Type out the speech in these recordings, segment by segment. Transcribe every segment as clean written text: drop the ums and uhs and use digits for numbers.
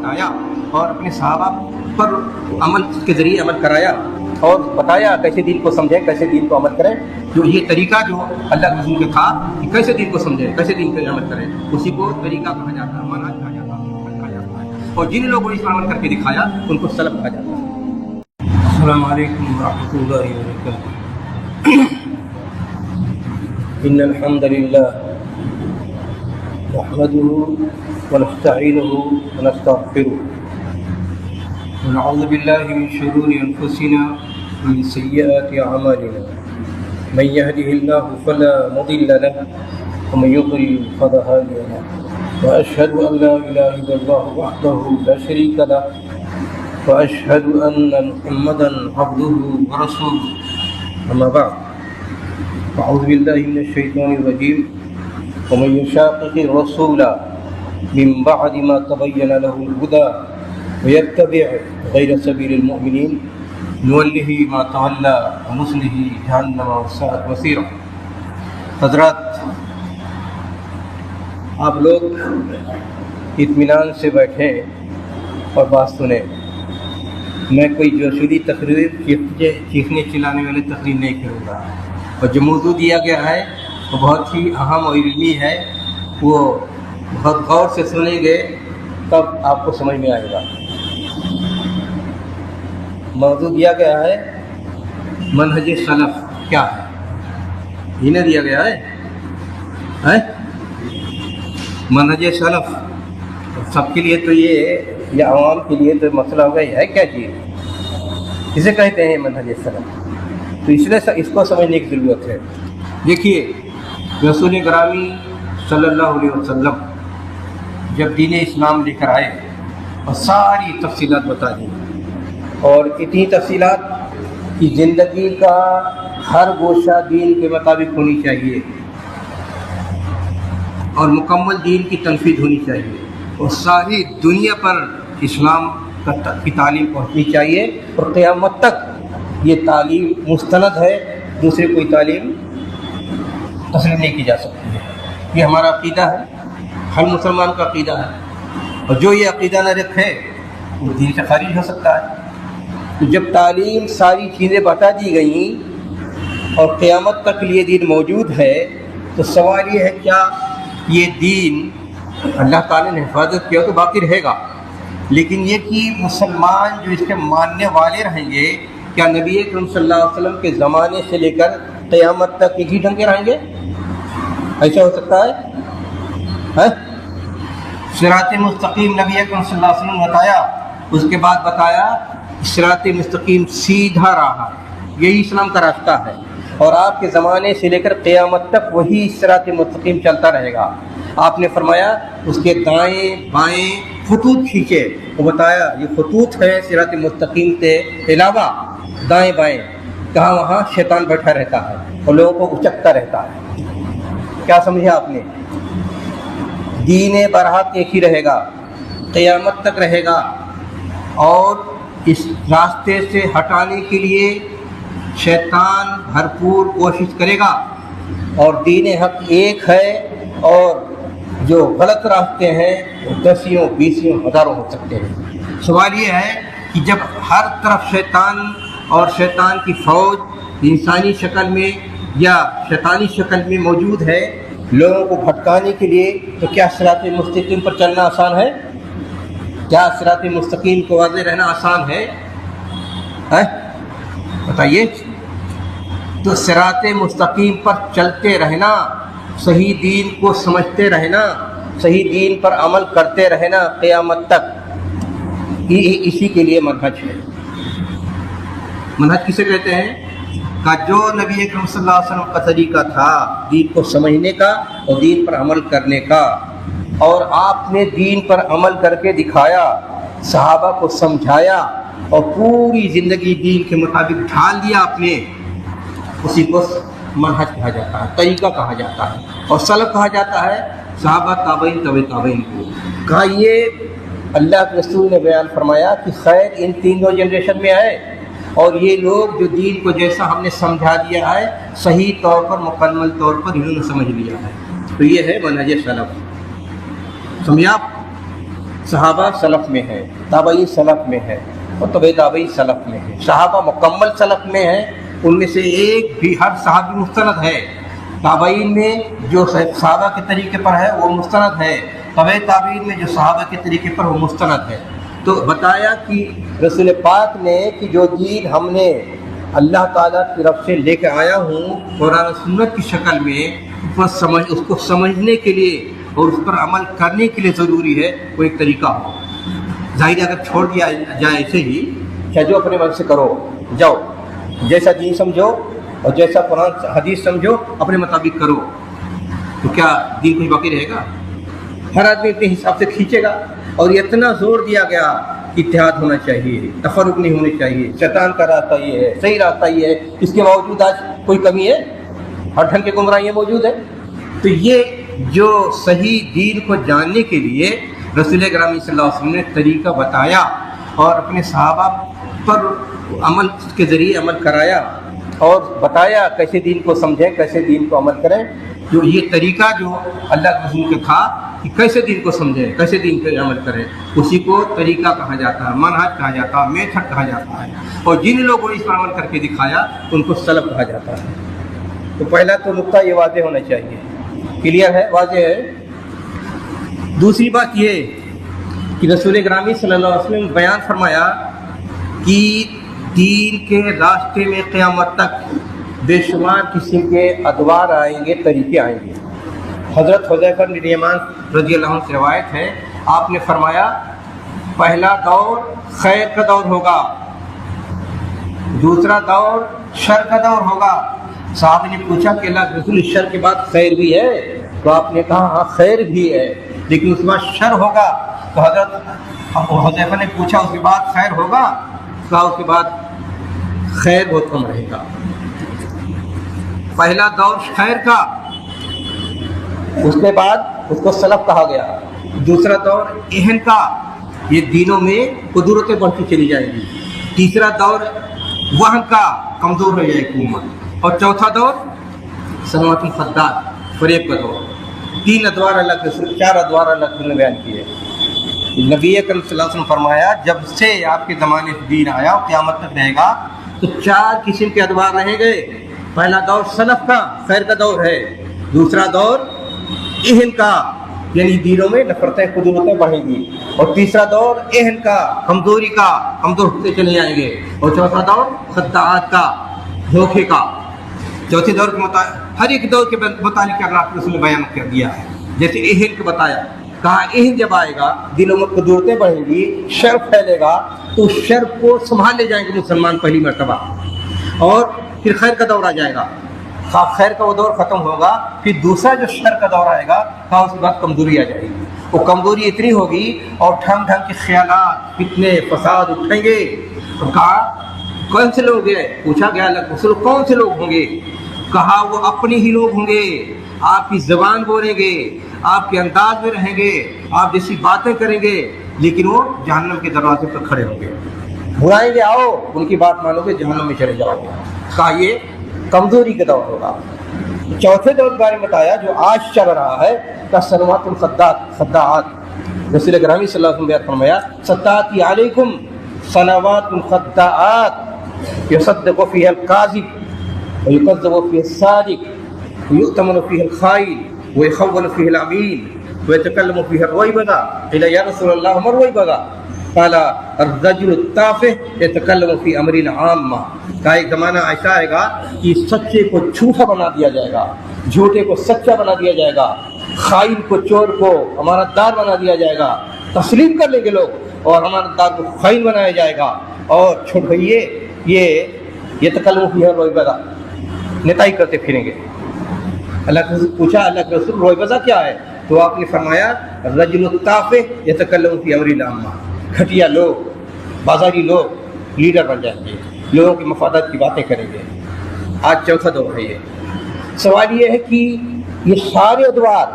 بتایا اور اپنے صحابہ پر عمل کے ذریعے عمل کرایا اور بتایا کیسے دین کو سمجھیں، کیسے دین کو عمل کریں. جو یہ طریقہ جو اللہ کے رسول کا تھا کہ کیسے دین کو سمجھیں، کیسے دین پہ عمل کریں، اسی کو طریقہ کہا جاتا ہے، منہج کہا جاتا ہے. اور جن لوگوں نے اس پر عمل کر کے دکھایا ان کو سلف کہا جاتا ہے. السلام علیکم ورحمۃ اللہ وبرکاتہ. ان الحمد للہ نحمده ونستعینه ونستغفره ونعوذ بالله من شرور انفسنا ومن سيئات اعمالنا. من يهده الله فلا مضل له ومن يضلل فلا هادي له. واشهد ان لا اله الا الله وحده لا شريك له واشهد ان محمدا عبده ورسوله. اما بعد اعوذ بالله من الشيطان الرجيم. ومن يشاقق الرسول من بعد ما تبين له الهدى ويتبع غير سبيل المؤمنين نوله ما تولى ونصله جهنم وساءت مصيرا. حضرات، آپ لوگ اطمینان سے بیٹھیں اور بات سنیں. میں کوئی جوشیلی تقریر چیخنے چلانے والی تقریر نہیں کروں گا، اور جو موضوع دیا گیا ہے وہ بہت ہی اہم اور علمی ہے. وہ بہت غور سے سنیں گے تب آپ کو سمجھ میں آئے گا. موضوع دیا گیا ہے منہج سلف کیا ہے. یہ نہ دیا گیا ہے منہج سلف. سب کے لیے تو یہ عوام کے لیے تو مسئلہ ہوگا یہ ہے کیا چیز، اسے کہتے ہیں منہج سلف. تو اس لیے اس کو سمجھنے کی ضرورت ہے. دیکھیے، رسول گرامی صلی اللہ علیہ وسلم جب دین اسلام لے کر آئے اور ساری تفصیلات بتا دی، اور اتنی تفصیلات کہ زندگی کا ہر گوشہ دین کے مطابق ہونی چاہیے اور مکمل دین کی تنفیذ ہونی چاہیے، اور ساری دنیا پر اسلام کی تعلیم پہنچنی چاہیے، اور قیامت تک یہ تعلیم مستند ہے، دوسرے کوئی تعلیم تسلیم نہیں کی جا سکتی ہے. یہ ہمارا عقیدہ ہے، ہر مسلمان کا عقیدہ ہے، اور جو یہ عقیدہ نہ رکھے وہ دین سے خارج ہو سکتا ہے. تو جب تعلیم ساری چیزیں بتا دی گئیں اور قیامت تک لیے دین موجود ہے، تو سوال یہ ہے کیا یہ دین اللہ تعالی نے حفاظت کیا تو باقی رہے گا، لیکن یہ کہ مسلمان جو اس کے ماننے والے رہیں گے، کیا نبی اکرم صلی اللہ علیہ وسلم کے زمانے سے لے کر قیامت تک ایک ہی ڈھنگ کے رہیں گے؟ ایسا ہو سکتا ہے؟ صراط مستقیم نبی اکرم صلی اللہ علیہ وسلم نے بتایا، اس کے بعد بتایا صراط مستقیم سیدھا راہ ہے، یہی اسلام کا راستہ ہے، اور آپ کے زمانے سے لے کر قیامت تک وہی صراط مستقیم چلتا رہے گا. آپ نے فرمایا اس کے دائیں بائیں خطوط کھینچے، وہ بتایا یہ خطوط ہے صراط مستقیم کے علاوہ دائیں بائیں کہاں وہاں شیطان بیٹھا رہتا ہے اور لوگوں کو اچکتا رہتا ہے. کیا سمجھا آپ نے؟ دین برحق ایک ہی رہے گا، قیامت تک رہے گا، اور اس راستے سے ہٹانے کے لیے شیطان بھرپور کوشش کرے گا. اور دین حق ایک ہے، اور جو غلط راستے ہیں وہ دسیوں بیسیوں ہزاروں ہو سکتے ہیں. سوال یہ ہے کہ جب ہر طرف شیطان اور شیطان کی فوج انسانی شکل میں یا شیطانی شکل میں موجود ہے لوگوں کو بھٹکانے کے لیے، تو کیا صراط مستقیم پر چلنا آسان ہے؟ کیا صراط مستقیم کو واضح رہنا آسان ہے؟ بتائیے. تو صراط مستقیم پر چلتے رہنا، صحیح دین کو سمجھتے رہنا، صحیح دین پر عمل کرتے رہنا قیامت تک، اسی کے لیے منہج ہے. منہج کسے کہتے ہیں؟ کہ جو نبی اکرم صلی اللہ علیہ وسلم کا طریقہ تھا دین کو سمجھنے کا اور دین پر عمل کرنے کا، اور آپ نے دین پر عمل کر کے دکھایا، صحابہ کو سمجھایا، اور پوری زندگی دین کے مطابق ڈھال دیا آپ نے، اسی کو منہج کہا جاتا ہے، طریقہ کہا جاتا ہے، اور سلف کہا جاتا ہے. صحابہ تابعین تابعین کو کہا. یہ اللہ کے رسول نے بیان فرمایا کہ خیر ان تینوں جنریشن میں آئے، اور یہ لوگ جو دین کو جیسا ہم نے سمجھا دیا ہے صحیح طور پر مکمل طور پر انہوں نے سمجھ لیا ہے. تو یہ ہے منہج سلف. سمجھا آپ؟ صحابہ سلف میں ہیں، تابعین سلف میں ہیں، اور تبع تابعین سلف میں ہیں۔ صحابہ مکمل سلف میں ہیں، ان میں سے ایک بھی ہر صحابی مستند ہے۔ تابعین میں جو صحابہ کے طریقے پر ہے وہ مستند ہے، تبع تابعین میں جو صحابہ کے طریقے پر وہ مستند ہے۔ تو بتایا کہ رسول پاک نے کہ جو دین ہم نے اللہ تعالیٰ کی طرف سے لے کے آیا ہوں قرآن و سنت کی شکل میں، اس کو سمجھنے کے لیے اور اس پر عمل کرنے کے لیے ضروری ہے وہ ایک طریقہ ہو۔ ظاہر اگر چھوڑ دیا جائے ایسے ہی کہ جو اپنے من سے کرو، جاؤ جیسا دین سمجھو اور جیسا قرآن حدیث سمجھو اپنے مطابق کرو، تو کیا دین کوئی باقی رہے گا؟ ہر آدمی اپنے حساب سے کھینچے گا۔ اور اتنا زور دیا گیا کہ اتحاد ہونا چاہیے، تفرق نہیں ہونی چاہیے، شیطان کا راستہ یہ ہے، صحیح راستہ یہ ہے، اس کے باوجود آج کوئی کمی ہے؟ ہر ڈھنگ کے گمراہیاں موجود ہیں۔ تو یہ جو صحیح دین کو جاننے کے لیے رسول گرامی صلی اللہ علیہ وسلم نے طریقہ بتایا اور اپنے صحابہ پر عمل کے ذریعے عمل کرایا اور بتایا کیسے دین کو سمجھیں، کیسے دین کو عمل کریں۔ جو یہ طریقہ جو اللہ کے رسول کا تھا کہ کیسے دین کو سمجھیں، کیسے دین پہ عمل کریں، اسی کو طریقہ کہا جاتا ہے، منہج کہا جاتا ہے، میتھڈ کہا جاتا ہے۔ اور جن لوگوں نے اس پر عمل کر کے دکھایا ان کو سلف کہا جاتا ہے۔ تو پہلا تو نقطہ یہ واضح ہونا چاہیے، کلیئر ہے، واضح ہے۔ دوسری بات یہ کہ رسول گرامی صلی اللہ علیہ وسلم نے بیان فرمایا کہ دین کے راستے میں قیامت تک بے شمار قسم کے ادوار آئیں گے، طریقے آئیں گے۔ حضرت حذیفہ بن الیمان رضی اللہ عنہ سے روایت ہے، آپ نے فرمایا پہلا دور خیر کا دور ہوگا، دوسرا دور شر کا دور ہوگا۔ صحابہ نے پوچھا کہ اللہ کے رسول شر کے بعد خیر بھی ہے؟ تو آپ نے کہا ہاں خیر بھی ہے، لیکن اس کے بعد شر ہوگا۔ تو حضرت حذیفہ نے پوچھا اس کے بعد خیر ہوگا؟ کہا اس کے بعد خیر بہت کم رہے گا۔ پہلا دور خیر کا، اس کے بعد اس کو سلف کہا گیا۔ دوسرا دور اہن کا، یہ دینوں میں قدرتیں بڑھتی چلی جائیں گی۔ تیسرا دور وہن کا، کمزور ہو جائے گی امت۔ اور چوتھا دور سنوات الخداع، فریب کا دور۔ تین ادوار اللہ کے رسول، چار ادوار اللہ کے نے بیان کیے۔ نبی اکرم صلی اللہ علیہ وسلم فرمایا جب سے آپ کے زمانے سے دین آیا اور قیامت تک رہے گا تو چار قسم کے ادوار رہیں گے۔ پہلا دور سلف کا، خیر کا دور ہے۔ دوسرا دور اہن کا، یعنی دینوں میں نفرتیں قدرتیں بڑھیں گی۔ اور تیسرا دور اہن کا، کمزوری کا، کمزور ہوتے چلے جائیں گے۔ اور چوتھا دور خداعات کا، دھوکے کا۔ چوتھے دور کے مطابق ہر ایک دور کے متعلق اللہ کے رسول نے بیان کر دیا ہے۔ جیسے اہن کو بتایا، کہا اہن جب آئے گا دلوں میں قدرتیں بڑھیں گی، شر پھیلے گا، تو شر کو سنبھال لے جائیں گے مسلمان پہلی مرتبہ۔ اور پھر خیر کا دور آ جائے گا، خیر کا وہ دور ختم ہوگا، پھر دوسرا جو شر کا دور آئے گا، کہا اس کے بعد کمزوری آ جائے گی۔ وہ کمزوری اتنی ہوگی اور ڈھنگ ڈھنگ کے خیالات، فتنے، فساد اٹھیں گے۔ تو کہا کون سے لوگ ہیں؟ پوچھا گیا اللہ کے رسول کون سے لوگ ہوں گے؟ کہا وہ اپنے ہی لوگ ہوں گے، آپ کی زبان بولیں گے، آپ کے انداز میں رہیں گے، آپ جیسی باتیں کریں گے، لیکن وہ جہنم کے دروازے پر کھڑے ہوں گے۔ بلائیں گے آؤ، ان کی بات مانو گے، جہنم میں چلے جاؤ گے۔ کہا یہ کمزوری کا دور ہوگا۔ چوتھے دور کے بارے میں بتایا جو آج چل رہا ہے، کا سنوات الخداعات۔ رسول گرامی صلی اللہ علیہ وسلم نے فرمایا ستاتی علیکم سنوات الخداعات یصدق فیہا الکاذب ویکذب فیہا الصادق ویؤتمن فیہا الخائن ویخون فیہا الامین ویتکلم فیہا الرویبضہ۔ قیل یا رسول اللہ ما الرویبضہ؟ قال الرجل التافہ یتکلم فی امر عامہ۔ کا ایک زمانہ ایسا آئے گا کہ سچے کو جھوٹا بنا دیا جائے گا، جھوٹے کو سچا بنا دیا جائے گا، خائن کو چور کو امانت دار بنا دیا جائے گا۔ تسلیم کر لیں گے لوگ اور امانت دار کو خائن بنایا جائے گا۔ اور چھوڑ بھئیے یہ تکلم فیہا الرویبضہ، نتائی کرتے پھریں گے۔ اللہ کے رسول پوچھا اللہ کے رسول رویبضہ کیا ہے؟ تو آپ نے فرمایا الرجل التافہ یتکلم فی امر عامہ، گھٹیا لوگ، بازاری لوگ لیڈر بن جائیں گے، لوگوں کی مفادات کی باتیں کریں گے۔ آج چوتھا دور ہے یہ۔ سوال یہ ہے کہ یہ سارے ادوار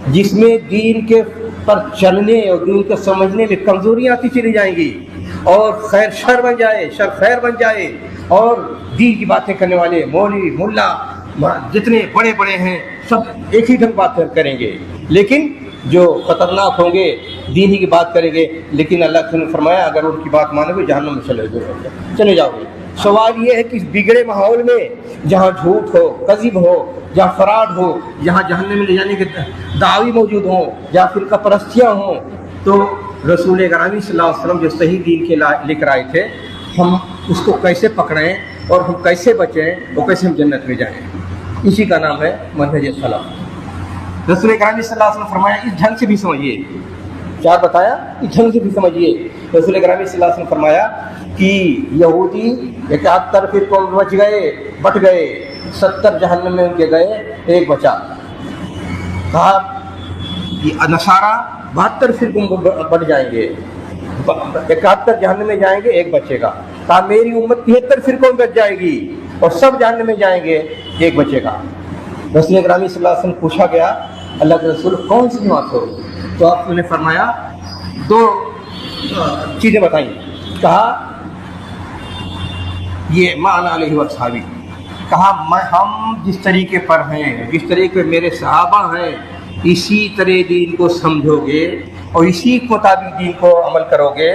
جس میں دین کے پر چلنے اور دین کو سمجھنے میں کمزوریاں آتی چلی جائیں گی اور خیر شر بن جائے، شر خیر بن جائے، اور دین کی باتیں کرنے والے مولوی ملا جتنے بڑے بڑے ہیں سب ایک ہی ڈھنگ بات کریں گے، لیکن جو خطرناک ہوں گے، دین ہی کی بات کریں گے، لیکن اللہ نے فرمایا اگر ان کی بات مانو گے جہنم میں چلے جاؤ گے۔ سوال یہ ہے کہ اس بگڑے ماحول میں جہاں جھوٹ ہو، کذب ہو، جہاں فراڈ ہو، جہاں جہنم میں لے جانے کے دعوی موجود ہوں، جہاں فرقہ پرستیاں ہوں، تو رسول اکرم صلی اللہ علیہ وسلم جو صحیح دین کے لے کر آئے تھے، ہم اس کو کیسے پکڑیں اور ہم کیسے بچیں اور کیسے ہم جنت میں جائیں، اسی کا نام ہے منہج سلف۔ رسول اکرم صلی اللہ علیہ وسلم فرمایا اس ڈھنگ سے بھی سمجھیے، کیا بتایا، اس ڈھنگ سے بھی سمجھیے۔ رسول اکرم صلی اللہ علیہ وسلم فرمایا کہ یہودی 71 فرقوں میں بٹ گئے، 70 جہنم میں ان کے گئے، ایک بچا۔ کہا نصارہ 72 فرقوں میں بٹ جائیں گے، 71 جہنم میں جائیں گے، ایک بچے گا۔ کہا میری امت 73 فرقوں میں بچ جائے گی اور سب جہنم میں جائیں گے، ایک بچے گا۔ رسول اکرم صلی اللہ علیہ وسلم پوچھا گیا اللہ کے رسول کون سی جماعت ہو؟ تو آپ نے فرمایا 2 چیزیں بتائیں۔ کہا یہ معنی علیہ وصحابی، کہا ہم جس طریقے پر ہیں، جس طریقے پر میرے صحابہ ہیں، اسی طرح دین کو سمجھو گے اور اسی کے مطابق دین کو عمل کرو گے،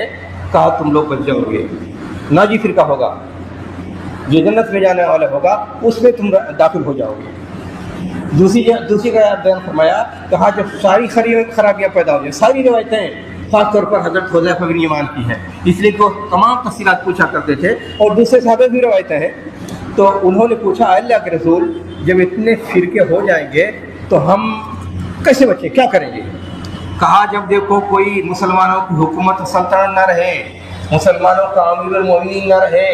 کہا تم لوگ بچ جاؤ گے۔ ناجی فرقہ ہوگا جو جنت میں جانے والا ہوگا، اس میں تم داخل ہو جاؤ گے۔ دوسری کا بیان فرمایا، کہا جب ساری خرابیاں پیدا ہو جائیں، ساری روایتیں خاص طور پر حضرت حذیفہ بن یمان کی ہیں، اس لیے وہ تمام تفصیلات پوچھا کرتے تھے، اور دوسرے صحابہ بھی روایتیں ہیں۔ تو انہوں نے پوچھا اللہ کے رسول جب اتنے فرقے ہو جائیں گے تو ہم کیسے بچیں، کیا کریں گے؟ کہا جب دیکھو کوئی مسلمانوں کی حکومت سلطنت نہ رہے، مسلمانوں کا امیر المومنین نہ رہے،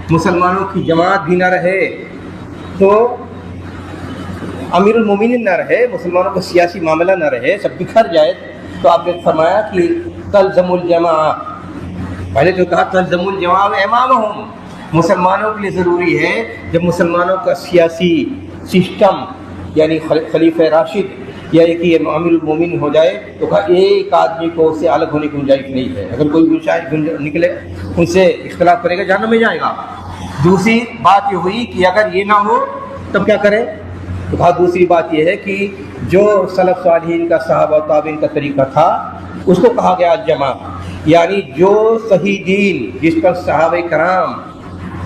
مسلمانوں کی جماعت بھی نہ رہے، تو امیر المومنین نہ رہے، مسلمانوں کا سیاسی معاملہ نہ رہے، سب بکھر جائے، تو آپ نے فرمایا کہ تلزم الجماع، پہلے تو کہا تلزم الجماع امامہم، مسلمانوں کے لیے ضروری ہے جب مسلمانوں کا سیاسی سسٹم یعنی خلیفہ راشد یا کہ یہ امیر المومنین ہو جائے، تو کہا ایک آدمی کو اس سے الگ ہونے کی گنجائش نہیں ہے، اگر کوئی گنجائش نکلے ان سے اختلاف کرے گا جہنم میں جائے گا۔ دوسری بات یہ ہوئی کہ اگر یہ نہ ہو تب کیا کریں؟ تو کہا دوسری بات یہ ہے کہ جو سلف صالحین کا صحابہ و تابعین کا طریقہ تھا اس کو کہا گیا الجماع، یعنی جو صحیح دین جس پر صحابہ کرام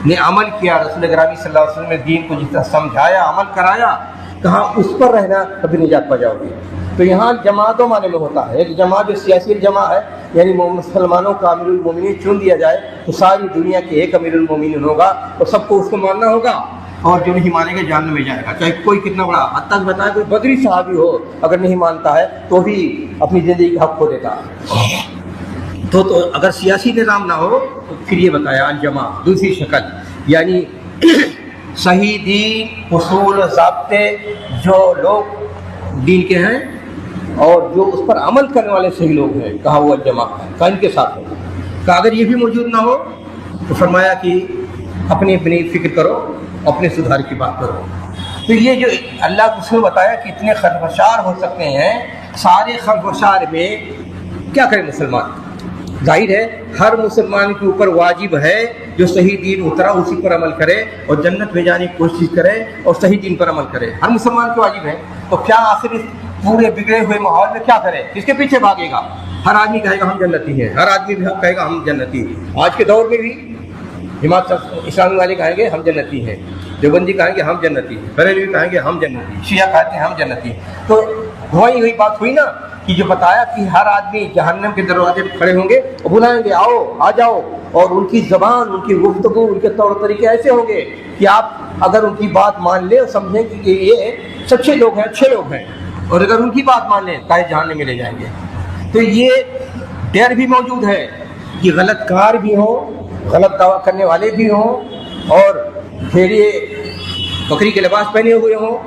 نے عمل کیا، رسول اکرم صلی اللہ علیہ وسلم نے دین کو جس طرح سمجھایا، عمل کرایا، کہا اس پر رہنا کبھی نجات پا جاؤ گے۔ تو یہاں جماعتوں معنی میں ہوتا ہے، ایک جماعت جو سیاسی جماع ہے، یعنی مسلمانوں کا امیر المومنین چن دیا جائے تو ساری دنیا کے ایک امیر المومنین ہوگا اور سب کو اس کو ماننا ہوگا، اور جو نہیں مانے گا جہنم میں جائے گا، چاہے کوئی کتنا بڑا، حتیٰ کہ بتائے کوئی بدری صحابی ہو، اگر نہیں مانتا ہے تو بھی اپنی زندگی کا حق کھو دیتا ہے۔ تو اگر سیاسی نظام نہ ہو تو پھر یہ بتایا الجماع دوسری شکل، یعنی صحیح دین، اصول، ضابطے جو لوگ دین کے ہیں اور جو اس پر عمل کرنے والے صحیح لوگ ہیں، کہا وہ الجماع ہے، کہا ان کے ساتھ ہو۔ کہا اگر یہ بھی موجود نہ ہو تو فرمایا کہ اپنی فکر کرو، اپنے سدھار کی بات کرو۔ تو یہ جو اللہ کو اس نے بتایا کہ اتنے خلفشار ہو سکتے ہیں، سارے خلفشار میں کیا کرے مسلمان؟ ظاہر ہے ہر مسلمان کے اوپر واجب ہے جو صحیح دین اترا اسی پر عمل کرے اور جنت میں جانے کی کوشش کرے اور صحیح دین پر عمل کرے، ہر مسلمان کو واجب ہے۔ تو کیا آخر اس پورے بگڑے ہوئے ماحول میں کیا کرے؟ کس کے پیچھے بھاگے گا؟ ہر آدمی کہے گا ہم جنتی ہیں، ہر آدمی کہے گا ہم جنتی ہیں۔ آج کے دور میں بھی جماعت اسلامی والے کہیں گے ہم جنتی ہیں، دیوبندی کہیں گے ہم جنتی ہیں، بریلوی کہیں گے ہم جنتی ہیں، شیعہ کہتے ہیں ہم جنتی ہیں۔ تو وہی ہوئی بات ہوئی نا کہ جو بتایا کہ ہر آدمی جہنم کے دروازے پہ کھڑے ہوں گے اور بلائیں گے آؤ آ جاؤ، اور ان کی زبان، ان کی گفتگو، ان کے طور طریقے ایسے ہوں گے کہ آپ اگر ان کی بات مان لیں اور سمجھیں کہ یہ سچے لوگ ہیں، اچھے لوگ ہیں، اور اگر ان کی بات مان لیں تو جہنم میں لے جائیں گے۔ تو یہ ڈر بھی موجود ہے کہ غلط کار بھی ہوں، غلط دعویٰ کرنے والے بھی ہوں، اور بھیڑیے بکری کے لباس پہنے ہوئے ہوں،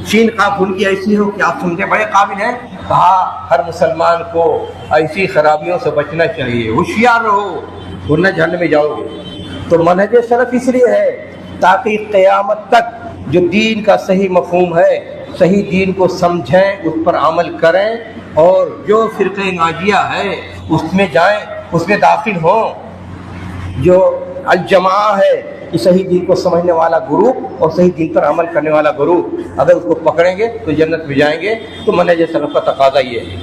چین قاف ان کی ایسی ہو کہ آپ سمجھے بڑے قابل ہیں۔ کہا ہر مسلمان کو ایسی خرابیوں سے بچنا چاہیے، ہوشیار رہو ورنہ جہنم میں جاؤ گے۔ تو منہج سلف اس لیے ہے تاکہ قیامت تک جو دین کا صحیح مفہوم ہے، صحیح دین کو سمجھیں، اس پر عمل کریں، اور جو فرقہ ناجیہ ہے اس میں جائیں، اس میں داخل ہوں۔ جو الجماع ہے کہ صحیح دین کو سمجھنے والا گروپ اور صحیح دین پر عمل کرنے والا گروپ، اگر اس کو پکڑیں گے تو جنت میں جائیں گے۔ تو منہج سلف کا تقاضا یہ ہے۔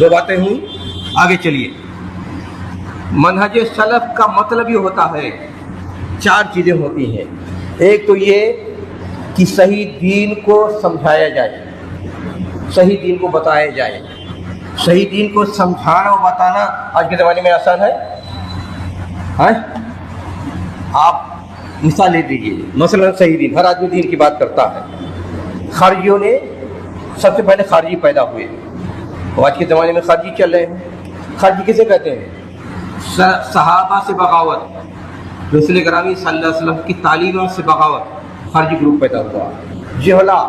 دو باتیں ہوئی. آگے چلیے. منہج سلف کا مطلب یہ ہوتا ہے، چار چیزیں ہوتی ہیں. ایک تو یہ کہ صحیح دین کو سمجھایا جائے، صحیح دین کو بتایا جائے. صحیح دین کو سمجھانا اور بتانا آج کے زمانے میں آسان ہے. آپ مثال لے دیجیے، مثلا صحیح دین، ہر آدمی دین کی بات کرتا ہے. خارجیوں نے سب سے پہلے خارجی پیدا ہوئے، اور آج کے زمانے میں خارجی چل رہے ہیں. خارجی کسے کہتے ہیں؟ صحابہ سے بغاوت، رسول کرامی صلی اللہ علیہ وسلم کی تعلیمات سے بغاوت، خارجی گروپ پیدا ہوا. جہلا،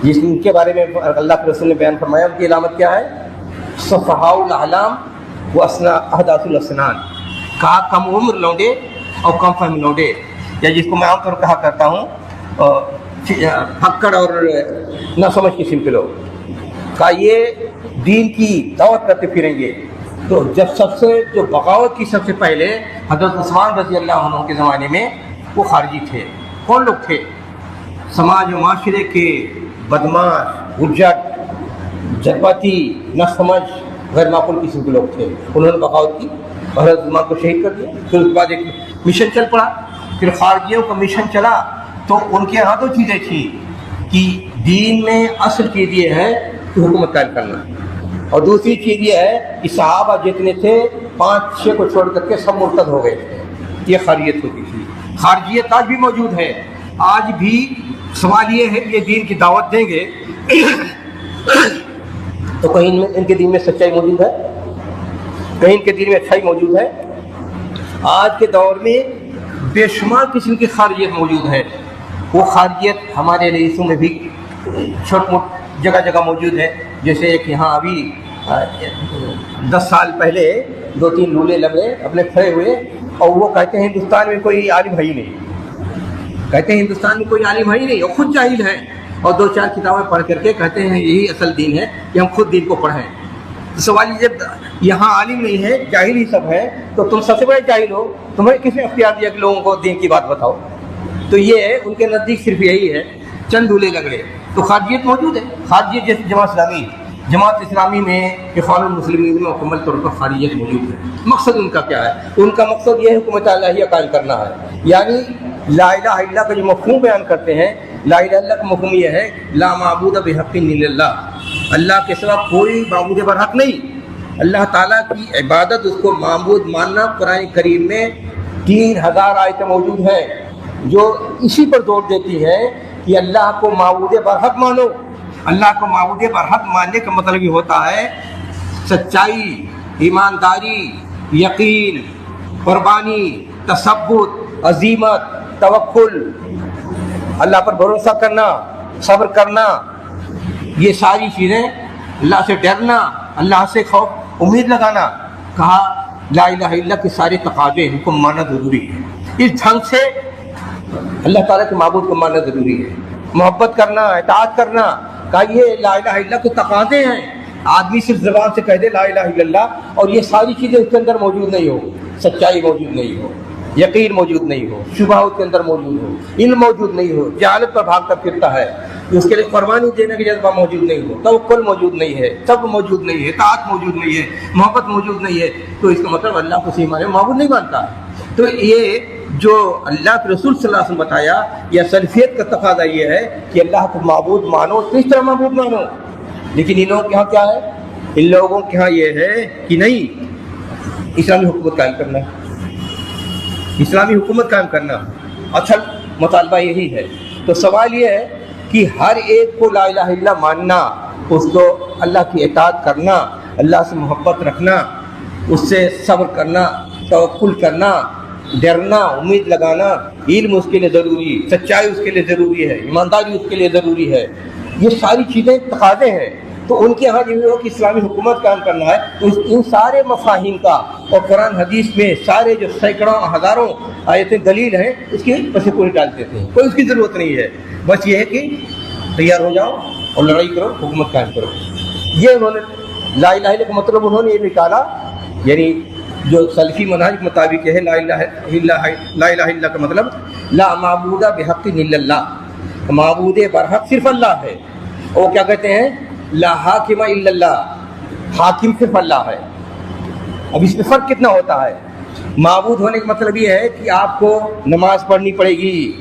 جس کے بارے میں اللہ کے رسول نے بیان فرمایا، ان کی علامت کیا ہے؟ صفحاء الاحلام و احداث الاسنان. کہا کم عمر لونڈے اور کم فہم لونڈے، یا جس کو میں عام طور پر کہا کرتا ہوں پھکڑ اور نہ سمجھ قسم کے لوگ. کہا یہ دین کی دعوت کرتے پھریں گے. تو جب سب سے جو بغاوت کی سب سے پہلے حضرت عثمان رضی اللہ عنہ کے زمانے میں وہ خارجی تھے. کون لوگ تھے؟ سماج و معاشرے کے بدماش، حجت، جذباتی، نہ سمجھ، غیر معقول قسم کے لوگ تھے. انہوں نے بغاوت کی، حضرت عثمان کو شہید کر دیا. پھر اس کے بعد ایک مشن چل پڑا. پھر خارجیوں کا مشن چلا تو ان کے یہاں دو چیزیں تھیں کہ دین میں اصل چیز یہ ہے کہ حکومت قائم کرنا، اور دوسری چیز یہ ہے کہ صحابہ جتنے تھے 5-6 کو چھوڑ کر کے سب مرتد ہو گئے تھے. یہ خاریت ہوتی تھی. خارجیت آج بھی موجود ہے. آج بھی سوال یہ ہے کہ یہ دین کی دعوت دیں گے تو کہیں ان کے دین میں سچائی موجود ہے، کہیں ان کے دین میں اچھائی موجود ہے. آج کے دور میں بے شمار قسم کی خارجیت موجود ہے. وہ خارجیت ہمارے رئیسوں میں بھی چھوٹ موٹ جگہ جگہ موجود ہے. جیسے ایک یہاں ابھی 10 سال پہلے 2-3 لولے لگے اپنے کھڑے ہوئے، اور وہ کہتے ہیں ہندوستان میں کوئی عالم ہے ہی نہیں. کہتے ہیں ہندوستان میں کوئی عالم ہے ہی نہیں، اور خود جاہل ہے، اور 2-4 کتابیں پڑھ کر کے کہتے ہیں یہی اصل دین ہے کہ ہم خود دین کو پڑھیں. سوال یہ جب یہاں عالم نہیں ہے، جاہل ہی سب ہے، تو تم سب سے بڑے جاہل ہو، تمہیں کس نے اختیار دیا کہ لوگوں کو دین کی بات بتاؤ؟ تو یہ ان کے نزدیک صرف یہی ہے، چند دولے لگڑے. تو خارجیت موجود ہے. خارجیت جیسے جماعت اسلامی میں اخوان المسلمین میں مکمل طور پر خارجیت موجود ہے. مقصد ان کا کیا ہے؟ ان کا مقصد یہ حکومت الہیہ قائم کرنا ہے. یعنی لا الہ الا اللہ کا جو مفہوم بیان کرتے ہیں، لا الہ الا اللہ کا مفہوم یہ ہے لا معبود بحق الا اللہ، اللہ کے سوا کوئی معبود برحق نہیں. اللہ تعالیٰ کی عبادت، اس کو معبود ماننا. قرآن کریم میں 3000 آیتیں موجود ہیں جو اسی پر زور دیتی ہیں کہ اللہ کو معبود برحق مانو. اللہ کو معبود برحق ماننے کا مطلب یہ ہوتا ہے سچائی، ایمانداری، یقین، قربانی، تثبت، عزیمت، توکل، اللہ پر بھروسہ کرنا، صبر کرنا. یہ ساری چیزیں، اللہ سے ڈرنا، اللہ سے خوف امید لگانا. کہا لا الہ الا اللہ کے سارے تقاضے ان کو ماننا ضروری ہے. اس ڈھنگ سے اللہ تعالیٰ کے معبود کو ماننا ضروری ہے. محبت کرنا، اطاعت کرنا. کہا یہ لا الہ الا اللہ کے تقاضے ہیں. آدمی صرف زبان سے کہہ دے لا الہ الا اللہ اور یہ ساری چیزیں اس کے اندر موجود نہیں ہو، سچائی موجود نہیں ہو، یقین موجود نہیں ہو، شبہ اس کے اندر موجود ہو، علم موجود نہیں ہو، جہالت پر بھاگتا پھرتا ہے، اس کے لیے قربانی دینے کا جذبہ موجود نہیں ہو، توکل موجود نہیں ہے، صبر موجود نہیں ہے، اطاعت موجود نہیں ہے، محبت موجود نہیں ہے، تو اس کا مطلب اللہ کو صحیح معنی میں معبود نہیں مانتا. تو یہ جو اللہ کے رسول صلی اللہ علیہ وسلم بتایا، یا سلفیت کا تقاضا یہ ہے کہ اللہ کو معبود مانو، تو اس طرح معبود مانو. لیکن ان لوگوں کے یہاں کیا ہے؟ ان لوگوں کے یہاں یہ ہے کہ نہیں، اسلامی حکومت قائم کرنا ہے، اسلامی حکومت قائم کرنا اصل مطالبہ یہی ہے. تو سوال یہ ہے کہ ہر ایک کو لا الہ الا اللہ ماننا، اس کو اللہ کی اطاعت کرنا، اللہ سے محبت رکھنا، اس سے صبر کرنا، توکل کرنا، ڈرنا، امید لگانا، علم اس کے لیے ضروری، سچائی اس کے لیے ضروری ہے، ایمانداری اس کے لیے ضروری ہے. یہ ساری چیزیں تقاضے ہیں. تو ان کے ہاں یہ ہو کہ اسلامی حکومت قائم کرنا ہے. تو ان سارے مفاہیم کا اور قرآن حدیث میں سارے جو سینکڑوں ہزاروں آیتیں دلیل ہیں اس کی پس پوری ڈال دیتے ہیں. کوئی اس کی ضرورت نہیں ہے. بس یہ ہے کہ تیار ہو جاؤ اور لڑائی کرو، حکومت قائم کرو. یہ انہوں نے لا الہ الا کا مطلب انہوں نے یہ نکالا، یعنی جو سلفی منہج کے مطابق ہے لا الہ الا کا مطلب لا معبود بحق الا اللہ، معبود برحق صرف اللہ ہے. اور کیا کہتے ہیں؟ لا حاکم الا اللہ، حاکم صرف اللہ ہے. اب اس میں فرق کتنا ہوتا ہے؟ معبود ہونے کا مطلب یہ ہے کہ آپ کو نماز پڑھنی پڑے گی،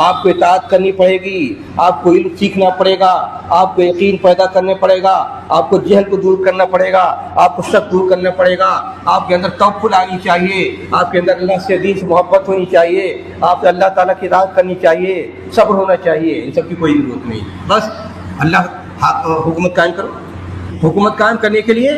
آپ کو اطاعت کرنی پڑے گی، آپ کو علم سیکھنا پڑے گا، آپ کو یقین پیدا کرنا پڑے گا، آپ کو جہل کو دور کرنا پڑے گا، آپ کو شک دور کرنا پڑے گا، آپ کے اندر توکل آنی چاہیے، آپ کے اندر اللہ سے دین سے محبت ہونی چاہیے، آپ کو اللہ تعالیٰ کی اطاعت کرنی چاہیے، صبر ہونا چاہیے. ان سب کی کوئی ضرورت نہیں. بس اللہ حکومت قائم کرو. حکومت قائم کرنے کے لیے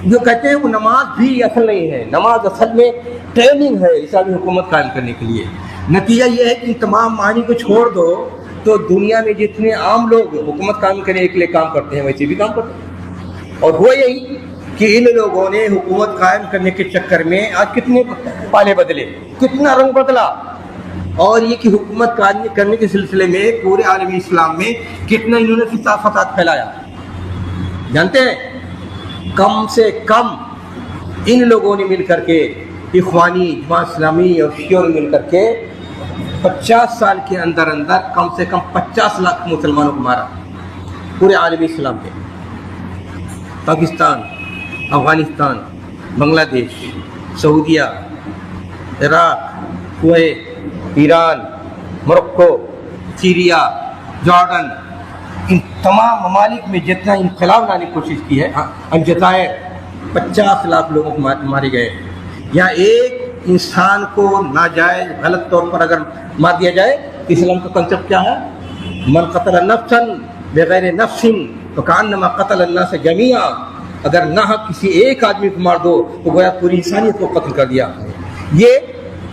جو کہتے ہیں وہ نماز بھی اصل نہیں ہے، نماز اصل میں ٹریننگ ہے اسلامی حکومت قائم کرنے کے لیے. نتیجہ یہ ہے کہ تمام معنی کو چھوڑ دو تو دنیا میں جتنے عام لوگ حکومت قائم کرنے کے لیے کام کرتے ہیں ویسے بھی کام کرتے ہیں. اور ہوا یہی کہ ان لوگوں نے حکومت قائم کرنے کے چکر میں آج کتنے پالے بدلے، کتنا رنگ بدلا. اور یہ کہ حکومت قائم کرنے کے سلسلے میں پورے عالمی اسلام میں کتنا انہوں نے فساد پھیلایا جانتے ہیں؟ کم سے کم ان لوگوں نے مل کر کے، اخوانی، جماعت اسلامی اور شیعوں نے مل کر کے 50 سال کے اندر کم سے کم 50 لاکھ مسلمانوں کو مارا پورے عالمی اسلام میں. پاکستان، افغانستان، بنگلہ دیش، سعودیہ، Iraq, Kuwait, Iran, Morocco, Syria, Jordan, ان تمام ممالک میں جتنا انقلاب لانے کی کوشش کی ہے الجزائر 50 لاکھ لوگوں کو مارے گئے. یہاں ایک انسان کو ناجائز غلط طور پر اگر مار دیا جائے، اسلام کا کنسپٹ کیا ہے؟ من قتل نفسا بغیر نفس فکانما قتل الناس جميعا. اگر نہ کسی ایک آدمی کو مار دو تو گویا پوری انسانیت کو قتل کر دیا. یہ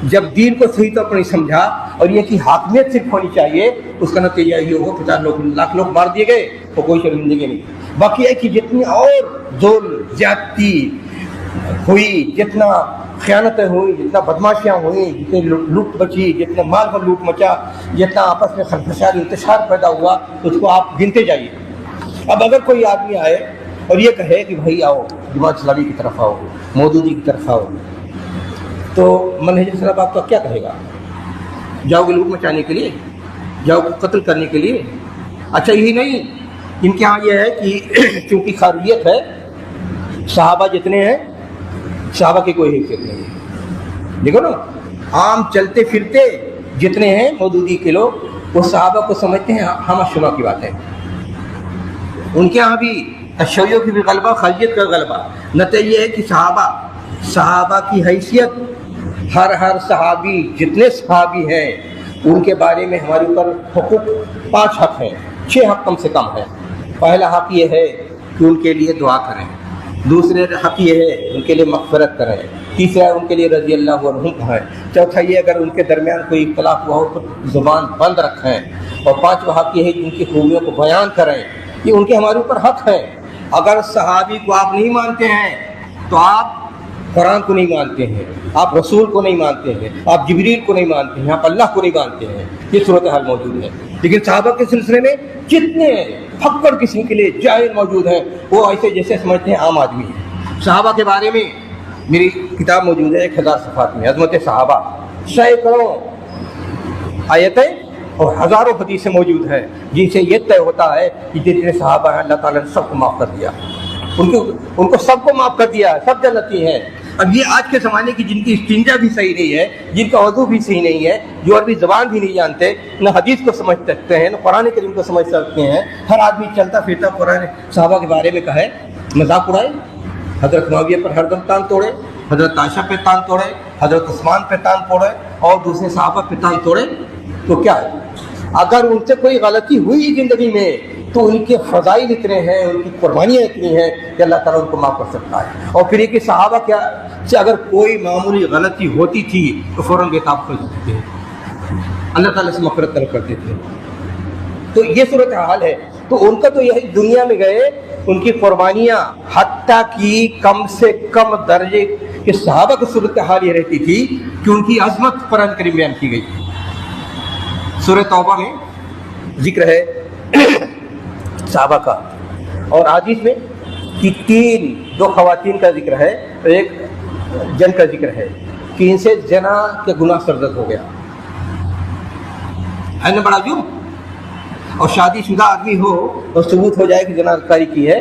جب دین کو صحیح طور پر نہیں سمجھا اور یہ کہ حاکمیت صرف ہونی چاہیے، اس کا نتیجہ یہ ہوگا 50 لاکھ لوگ مار دیے گئے تو کوئی شرمندگی نہیں. باقی ہے کہ جتنی اور ظلم زیادتی ہوئی، جتنا خیانتیں ہوئی، جتنا بدماشیاں ہوئیں، جتنی لوٹ بچی، جتنا مال پر لوٹ مچا، جتنا آپس میں خلفشار انتشار پیدا ہوا، اس کو آپ گنتے جائیے. اب اگر کوئی آدمی آئے اور یہ کہے کہ بھائی آؤ جماعت اسلامی کی طرف آؤ، مودودی کی طرف آؤ، تو منہج سلف آپ کا کیا کہے گا؟ جاؤ گے لوٹ مچانے کے لیے؟ جاؤ گے قتل کرنے کے لیے؟ اچھا یہی نہیں، ان کے ہاں یہ ہے کہ چونکہ خاریت ہے، صحابہ جتنے ہیں صحابہ کی کوئی حیثیت نہیں ہے. دیکھو نا، عام چلتے پھرتے جتنے ہیں مودودی کے لوگ وہ صحابہ کو سمجھتے ہیں ہم شما کی بات ہے. ان کے ہاں بھی تشیع کی بھی غلبہ، خاریت کا غلبہ. نتیجہ یہ ہے کہ صحابہ کی حیثیت، ہر صحابی، جتنے صحابی ہیں ان کے بارے میں ہمارے اوپر حقوق 5 حق ہیں، 6 حق کم سے کم ہیں. پہلا حق یہ ہے کہ ان کے لیے دعا کریں، دوسرے حق یہ ہے ان کے لیے مغفرت کریں، تیسرا ان کے لیے رضی اللہ عنہم کہیں، چوتھا یہ اگر ان کے درمیان کوئی اختلاف ہوا ہو تو زبان بند رکھیں، اور 5واں حق یہ ہے کہ ان کی خوبیوں کو بیان کریں. یہ ان کے ہمارے اوپر حق ہے. اگر صحابی کو آپ نہیں مانتے ہیں تو آپ قرآن کو نہیں مانتے ہیں، آپ رسول کو نہیں مانتے ہیں، آپ جبریل کو نہیں مانتے ہیں، آپ اللہ کو نہیں مانتے ہیں. یہ صورتحال موجود ہے. لیکن صحابہ کے سلسلے میں جتنے پھکڑ قسم کے لیے جاہل موجود ہیں وہ ایسے جیسے سمجھتے ہیں عام آدمی ہیں. صحابہ کے بارے میں میری کتاب موجود ہے 1000 صفحات میں، عظمت صحابہ، سینکڑوں آیتیں اور ہزاروں حدیثیں موجود ہیں جن سے یہ طے ہوتا ہے کہ جتنے صحابہ ہیں اللہ تعالیٰ نے سب کو معاف کر دیا، ان کو سب کو معاف کر دیا، سب جنتی ہیں. اب یہ آج کے زمانے کی جن کی استنجا بھی صحیح نہیں ہے، جن کا وضو بھی صحیح نہیں ہے، جو عربی زبان بھی نہیں جانتے، نہ حدیث کو سمجھ سکتے ہیں، نہ قرآن کریم کو سمجھ سکتے ہیں، ہر آدمی چلتا پھرتا قرآن صحابہ کے بارے میں کہے، مذاق اڑائے، حضرت معاویہ پر ہر دم تان توڑے، حضرت عائشہ پہ تان توڑے، حضرت عثمان پہ تان توڑے اور دوسرے صحابہ پہ تان توڑے، تو کیا ہے؟ اگر ان سے کوئی غلطی ہوئی زندگی میں تو ان کے فضائل اتنے ہیں، ان کی قربانیاں اتنی ہیں کہ اللہ تعالیٰ ان کو معاف کر سکتا ہے. اور پھر یہ کہ صحابہ کیا سے اگر کوئی معمولی غلطی ہوتی تھی تو فوراً بےتاب کر دیتے تھے، اللہ تعالیٰ سے مغفرت طلب کرتے تھے. تو یہ صورتحال ہے. تو ان کا تو یہی دنیا میں گئے، ان کی قربانیاں حتیٰ کی کم سے کم درجے کے صحابہ کی صورتحال یہ رہتی تھی کہ ان کی عظمت قرآن کریم بیان کی گئی. سورہ توبہ میں ذکر ہے صحابہ کا، اور حدیث میں کہ 2 خواتین کا ذکر ہے، ایک جن کا ذکر ہے کہ ان سے زنا کے گناہ سرزد ہو گیا. ہے نا بڑا جرم؟ اور شادی شدہ آدمی ہو اور ثبوت ہو جائے کہ زنا کاری کی ہے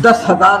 10,000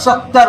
70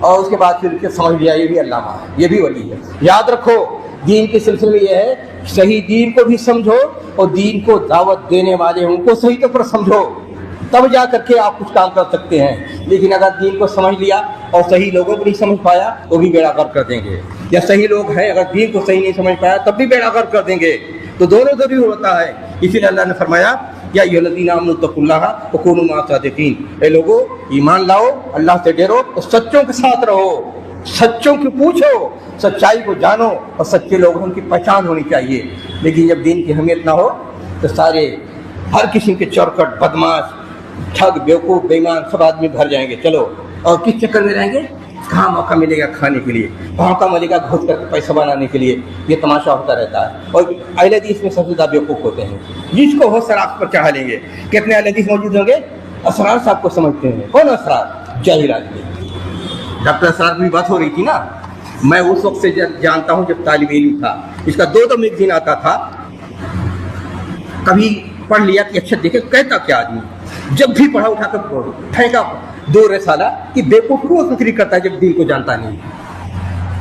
اور اس کے بعد پھر سمجھ لیا یہ بھی علامہ ہے، یہ بھی ولی ہے۔ یاد رکھو دین کے سلسلے میں یہ ہے صحیح دین کو بھی سمجھو اور دین کو دعوت دینے والے ان کو صحیح طور پر سمجھو، تب جا کر کے آپ کچھ کام کر سکتے ہیں۔ لیکن اگر دین کو سمجھ لیا اور صحیح لوگوں کو نہیں سمجھ پایا وہ بھی بیڑا غرق کر دیں گے، یا صحیح لوگ ہیں اگر دین کو صحیح نہیں سمجھ پایا تب بھی بیڑا غرق کر دیں گے۔ تو دونوں ضروری ہوتا ہے، اسی لیے اللہ نے فرمایا یا ایھا الذین آمنوا اتقوا اللہ وکونوا مع الصادقین، اے لوگو ایمان لاؤ، اللہ سے ڈرو اور سچوں کے ساتھ رہو، سچوں کی پوچھو، سچائی کو جانو اور سچے لوگوں کی پہچان ہونی چاہیے۔ لیکن جب دین کی اہمیت نہ ہو تو سارے ہر قسم کے چورکٹ، بدماش، ٹھگ، بیوقوف، بے ایمان سب آدمی گھر جائیں گے۔ چلو اور کس چکر میں رہیں گے؟ کہاں موقع ملے گا کھانے کے لیے، موقع ملے گا گھس کر کے پیسہ بنانے کے لیے، یہ تماشا ہوتا رہتا ہے۔ اور اہل حدیث میں سب سے زیادہ بیوقوف ہوتے ہیں، جس کو ہو سراغ پر چڑھا لیں گے۔ کتنے اہل حدیث موجود ہوں گے؟ اسرار صاحب کو سمجھتے ہیں، کون اسرار؟ جاہل آدمی۔ ڈاکٹر اسرار کی بات ہو رہی تھی نا، میں اس وقت سے جانتا ہوں جب طالب علم تھا، اس کا دو میگزین آتا تھا، کبھی پڑھ لیا کہ اچھا دیکھے کہتا کیا آدمی، جب بھی پڑھا اٹھا کر پھینکا دو رسالہ کہ بیوقوف کو فکری کرتا ہے جب دین کو جانتا نہیں،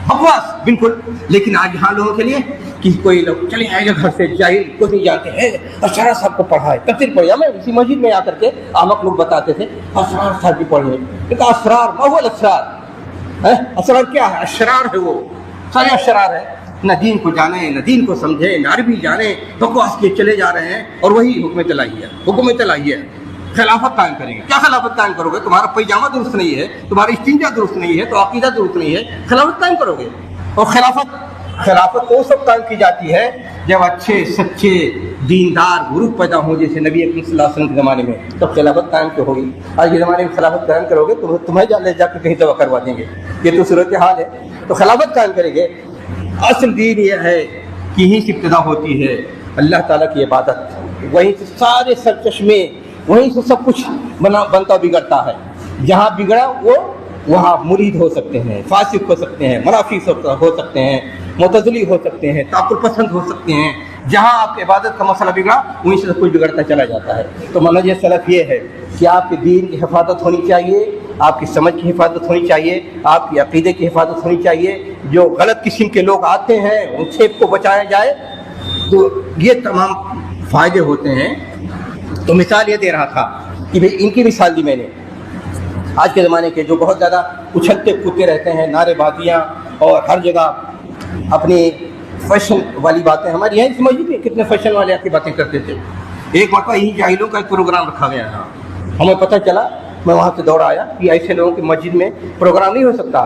بکواس بالکل۔ لیکن آج یہاں لوگوں کے لیے کہ کوئی لوگ چلے آئے گا گھر سے جاہل کچھ نہیں جانتے ہیں، اسرار صاحب کو پڑھا ہے، تفسیر پڑھا، میں اسی مسجد میں آ کر کے احمق لوگ بتاتے تھے اسرار صاحب بھی پڑھے، لیکن اسرار ما هو الاسرار، اسرار کیا ہے؟ اشرار ہے، وہ سارے اشرار ہے، نہ دین کو جانے، نہ دین کو سمجھے، نہ عربی جانے، بکواس کے چلے جا رہے ہیں اور وہی حکمت الہی ہے۔ خلافت قائم کریں گے، کیا خلافت قائم کرو گے؟ تمہارا پیجامہ درست نہیں ہے، تمہاری استنجا درست نہیں ہے، تو عقیدہ درست نہیں ہے، خلافت قائم کرو گے؟ اور خلافت وہ سب قائم کی جاتی ہے جب اچھے سچے دیندار گروپ پیدا ہوں، جیسے نبی اکرم صلی اللہ علیہ وسلم کے زمانے میں، تب خلافت قائم کیوں ہوگی؟ آج کے زمانے میں خلافت قائم کرو گے تو تمہیں جا کر کہیں دعویٰ کروا دیں گے، یہ تو صورتحال ہے۔ تو خلافت قائم کریں گے۔ اصل دین یہ ہے کہ یہیں سے ابتدا ہوتی ہے اللہ تعالیٰ کی عبادت، وہیں سے سارے سرچشمے، وہیں سے سب کچھ بنتا بگڑتا ہے۔ جہاں بگڑا وہ وہاں مرید ہو سکتے ہیں، فاسق ہو سکتے ہیں، منافق ہو سکتے ہیں، معتزلی ہو سکتے ہیں، تعقل پسند ہو سکتے ہیں۔ جہاں آپ کی عبادت کا مسئلہ بگڑا وہیں سے سب کچھ بگڑتا چلا جاتا ہے۔ تو منہج سلف یہ ہے کہ آپ کے دین کی حفاظت ہونی چاہیے، آپ کی سمجھ کی حفاظت ہونی چاہیے، آپ کی عقیدے کی حفاظت ہونی چاہیے، جو غلط قسم کے لوگ آتے ہیں ان سے کو بچایا جائے، تو یہ تمام فائدے ہوتے ہیں۔ تو مثال یہ دے رہا تھا کہ بھئی ان کی مثال دی میں نے، آج کے زمانے کے جو بہت زیادہ اچھلتے کودتے رہتے ہیں، نعرے بازیاں اور ہر جگہ اپنی فیشن والی باتیں، ہمارے یہاں سمجھیے کتنے فیشن والے آپ کی باتیں کرتے تھے۔ ایک مرتبہ یہی جاہلوں کا ایک پروگرام رکھا گیا ہے، ہمیں پتہ چلا، میں وہاں سے دوڑ آیا کہ ایسے لوگوں کی مسجد میں پروگرام نہیں ہو سکتا،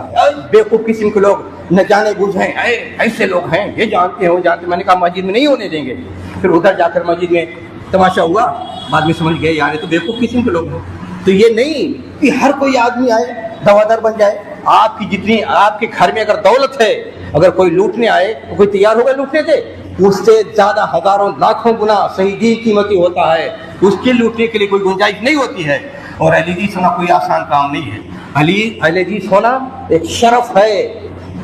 بیوقوف قسم کے لوگ نہ جانے بوجھ ہیں، ایسے لوگ ہیں، یہ جانتے ہیں وہ جانتے ہیں۔ میں نے کہا مسجد میں نہیں ہونے دیں گے۔ پھر ادھر جا کر مسجد میں تماشا ہوا، بعد میں سمجھ گئے یار یہ تو بیوقوف قسم کے لوگ ہیں۔ تو یہ نہیں کہ ہر کوئی آدمی آئے دوادار بن جائے۔ آپ کی جتنی آپ کے گھر میں اگر دولت ہے، اگر کوئی لوٹنے آئے تو کوئی تیار ہوگا لوٹنے سے؟ اس سے زیادہ ہزاروں لاکھوں گنا صحیح دین قیمتی ہوتا ہے، اس کے لوٹنے کے لیے کوئی گنجائش نہیں ہوتی ہے۔ اور اہل حدیث ہونا کوئی آسان کام نہیں ہے۔ اہل حدیث ہونا ایک شرف ہے۔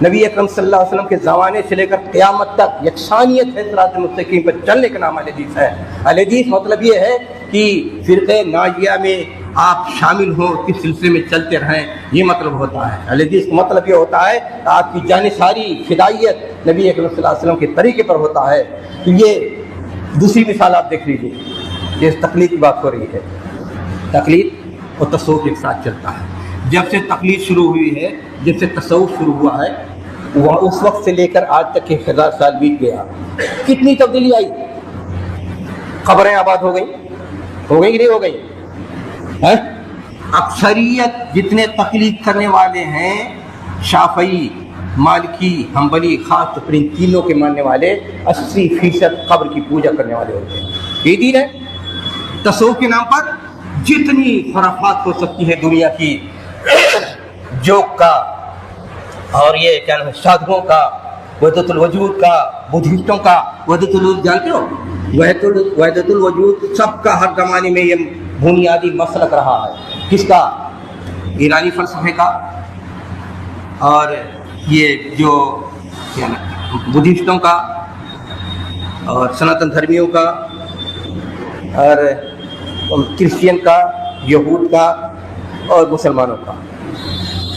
نبی اکرم صلی اللہ علیہ وسلم کے زمانے سے لے کر قیامت تک یکسانیت ہے صراط مستقیم پر چلنے کا نام اہل حدیث ہے۔ اہل حدیث مطلب یہ ہے کہ فرقہ ناجیہ میں آپ شامل ہوں، کس سلسلے میں چلتے رہیں، یہ مطلب ہوتا ہے۔ اہل حدیث کا مطلب یہ ہوتا ہے کہ آپ کی جانثاری فدائیت نبی اکرم صلی اللہ علیہ وسلم کے طریقے پر ہوتا ہے۔ تو یہ دوسری مثال آپ دیکھ لیجیے، یہ تقلید کی بات ہو رہی ہے۔ تقلید اور تصوف ایک ساتھ چلتا ہے۔ جب سے تقلید شروع ہوئی ہے، جب سے تصوف شروع ہوا ہے، وہ اس وقت سے لے کر آج تک 1000 سال بیت گیا، کتنی تبدیلی آئی؟ قبریں آباد ہو گئی کہ نہیں ہو گئی؟ اکثریت جتنے تقلید کرنے والے ہیں، شافعی، مالکی، حنبلی، خاص طور پر ان تینوں کے ماننے والے 80% قبر کی پوجا کرنے والے ہوتے ہیں۔ یہ دین ہے۔ تصوف کے نام پر جتنی خرافات ہو سکتی ہے دنیا کی، جوک کا اور یہ کیا نام ہے سادھوؤں کا، وحدت الوجود کا، بدھسٹوں کا، وحدت الوجود جانتے ہو؟ وحدت الوجود سب کا ہر زمانے میں یہ بنیادی مسلک رہا ہے۔ کس کا؟ ایرانی فلسفے کا، اور یہ جو کیا نام بدھسٹوں کا اور سناتن دھرمیوں کا اور کرسچین کا، یہود کا اور مسلمانوں کا۔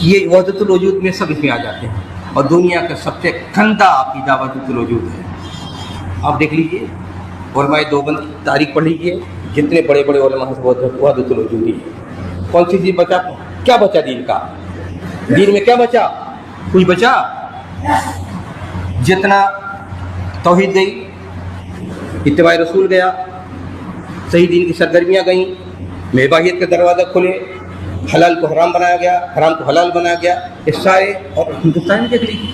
یہ وحدت الوجود میں سب اس میں آ جاتے ہیں، اور دنیا کا سب سے گندا عقیدہ وحدت الوجود ہے۔ آپ دیکھ لیجئے علماء دیوبند کی تاریخ پڑھ لیجئے، جتنے بڑے بڑے علماء ہیں وحدت الوجود ہی ہے۔ کون سی چیز بچا؟ کیا بچا دین کا؟ دین میں کیا بچا؟ کچھ بچا؟ جتنا توحید گئی، اتباع رسول گیا، صحیح دین کی سرگرمیاں گئیں، مہباحیت کا دروازہ کھلے، حلال کو حرام بنایا گیا، حرام کو حلال بنایا گیا، یہ سارے۔ اور ہندوستان میں دیکھ لیجیے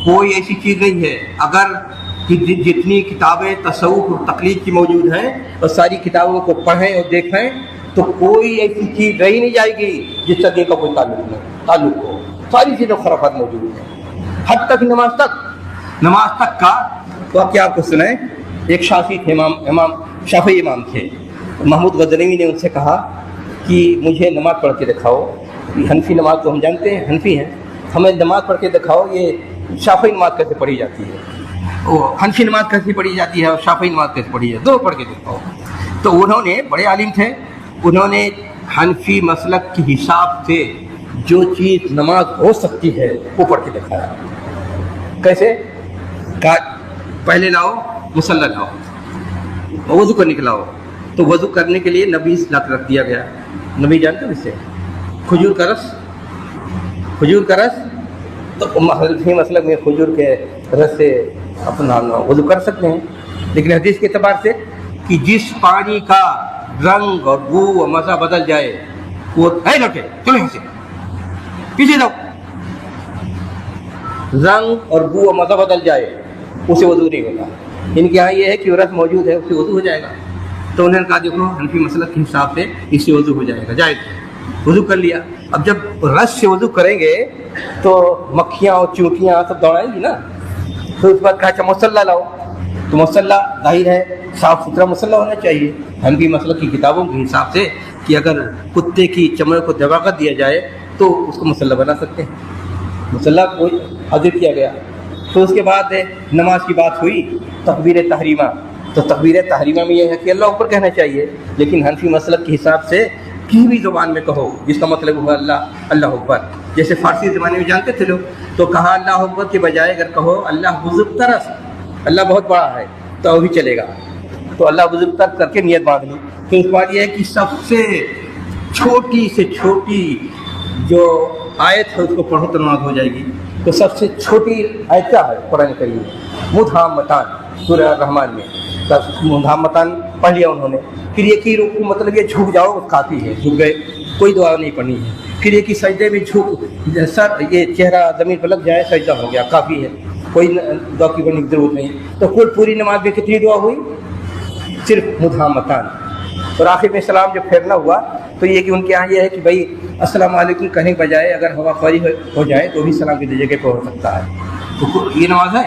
کوئی ایسی چیز نہیں ہے، اگر جتنی کتابیں تصوف اور تقلید کی موجود ہیں اور ساری کتابوں کو پڑھیں اور دیکھیں تو کوئی ایسی چیز رہی نہیں جائے گی جس سے دین کا کوئی تعلق ہو۔ ساری چیزیں خرافات موجود ہیں، حد تک نماز تک کا۔ تو آپ کیا آپ کو سنیں، ایک شافعی تھے، امام شافعی امام تھے، محمود غزنوی نے ان سے کہا کہ مجھے نماز پڑھ کے دکھاؤ، حنفی نماز تو ہم جانتے ہیں، حنفی ہیں، ہمیں نماز پڑھ کے دکھاؤ یہ شافعی نماز کیسے پڑھی جاتی ہے، وہ حنفی نماز کیسے پڑھی جاتی ہے اور شافعی نماز کیسے پڑھی جاتی ہے، دو پڑھ کے دکھاؤ۔ تو انہوں نے، بڑے عالم تھے، انہوں نے حنفی مسلک کے حساب سے جو چیز نماز ہو سکتی ہے وہ پڑھ کے دکھایا۔ کیسے؟ کہا پہلے لاؤ مصلی لاؤ، وضو کرنے کے لاؤ، تو وضو کرنے کے لیے نبی رکھ دیا گیا۔ نبی جانتے ہو اس سے کھجور کا رس، تو حنفی مسلک میں کھجور کے رس سے اپنا وضو کر سکتے ہیں، لیکن حدیث کے اعتبار سے کہ جس پانی کا رنگ اور بو اور مزہ بدل جائے وہ لوٹے، چلو یہاں سے پیچھے جاؤ، رنگ اور بو اور مزہ بدل جائے اسے وضو نہیں ہوتا۔ ان کے یہاں یہ ہے کہ رس موجود ہے، اس سے وضو ہو جائے گا۔ تو انہوں نے کہا دیکھو حنفی مسلک کے حساب سے اس سے وضو ہو جائے گا، جائز، وضو کر لیا۔ اب جب رس سے وضو کریں گے تو مکھیاں اور چونٹیاں سب دوڑائیں گی نا، تو اس بعد کہا اچھا مصلی لاؤ، تو مصلی ظاہر ہے صاف ستھرا مصلی ہونا چاہیے حنفی مسلک کی کتابوں کے حساب سے، کہ اگر کتے کی چمڑے کو دبا کر دیا جائے تو اس کو مصلی بنا سکتے ہیں، مصلی کو حاضر کیا گیا۔ تو اس کے بعد نماز کی بات ہوئی، تکبیر تحریمہ، تو تکبیر تحریمہ میں یہ ہے کہ اللہ اکبر کہنا چاہیے، لیکن حنفی مسلک کے حساب سے کسی بھی زبان میں کہو جس کا مطلب ہوا اللہ اکبر، جیسے فارسی زبان میں جانتے تھے لوگ، تو کہا اللہ اکبر کے بجائے اگر کہو اللہ بزرگتر، اللہ بہت بڑا ہے تو بھی چلے گا، تو اللہ بزرگتر کر کے نیت باندھ لی۔ تو اس بات یہ ہے کہ سب سے چھوٹی سے چھوٹی جو آیت ہے اس کو پڑھو تو نماز ہو جائے گی۔ تو سب سے چھوٹی آیت کیا ہے قرآن کریم میں؟ مدھامتان، سورہ الرحمن میں مدھامتان پڑھ لیا انہوں نے۔ پھر یہ کہ رکوع مطلب یہ جھک جاؤ کافی ہے، جھک گئے، کوئی دعا نہیں پڑھنی ہے۔ پھر یہ کہ سجدے میں سر یہ چہرہ زمین پر لگ جائے، سجدہ ہو گیا، کافی ہے، کوئی دعا کی پڑھنے کی ضرورت نہیں۔ تو کل پوری نماز میں کتنی دعا ہوئی؟ صرف مدھامتان۔ اور آخر میں سلام جب پھیرنا ہوا تو یہ کہ ان کے یہاں یہ ہے کہ بھائی السلام علیکم کہنے کے بجائے اگر ہوا خوری ہو جائے تو بھی سلام کی جگہ پہ ہو سکتا ہے، تو یہ نماز ہے۔